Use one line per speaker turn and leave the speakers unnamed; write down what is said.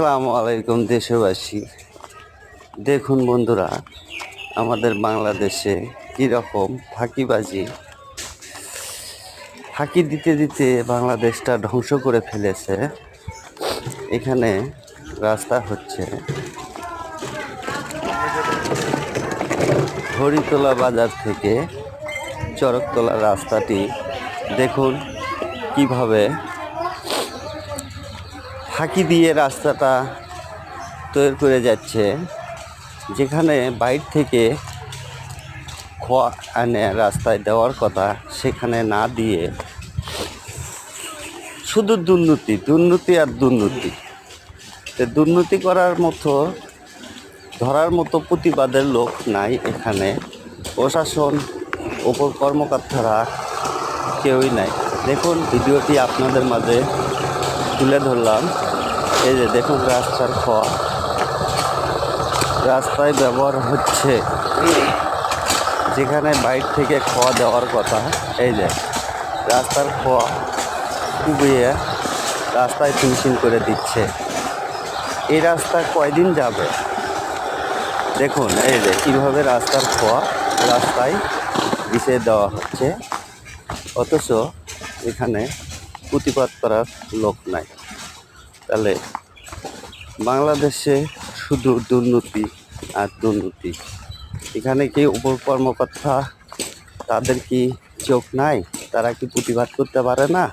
আসসালামু আলাইকুম দেশবাসী। দেখুন বন্ধুরা, আমাদের বাংলাদেশে কীরকম ফাঁকি দিতে দিতে বাংলাদেশটা ধ্বংস করে ফেলেছে। এখানে রাস্তা হচ্ছে হরিতলা বাজার থেকে চরকতলা রাস্তাটি। দেখুন কিভাবে ফাঁকি দিয়ে রাস্তাটা তৈরি করে যাচ্ছে, যেখানে বাইরে থেকে খোয়া এনে রাস্তায় দেওয়ার কথা সেখানে না দিয়ে শুধু দুর্নীতি আর দুর্নীতি। দুর্নীতি করার মতো ধরার মতো প্রতিবাদের লোক নাই এখানে। প্রশাসন উপর কর্মকর্তারা কেউই নাই। দেখুন ভিডিওটি আপনাদের মাঝে তুলে ধরলাম। এই যে দেখুন রাস্তার খোয়া, রাস্তায় ব্যবহার হচ্ছে যেখানে বাইরে থেকে খোয়া দেওয়ার কথা। এই যে রাস্তার খোয়া কুবিয়ে রাস্তায় ফিনিশিং করে দিচ্ছে। এই রাস্তা কয়দিন যাবে দেখুন। এই যে কীভাবে রাস্তার খোয়া রাস্তায় বিছিয়ে দেওয়া হচ্ছে, অথচ এখানে প্রতিবাদ করার লোক নাই। তাহলে বাংলাদেশে শুধু দুর্নীতি আর দুর্নীতি। এখানে কি উপর কর্মকর্তা, তাদের কি চোখ নাই? তারা কি প্রতিবাদ করতে পারে না?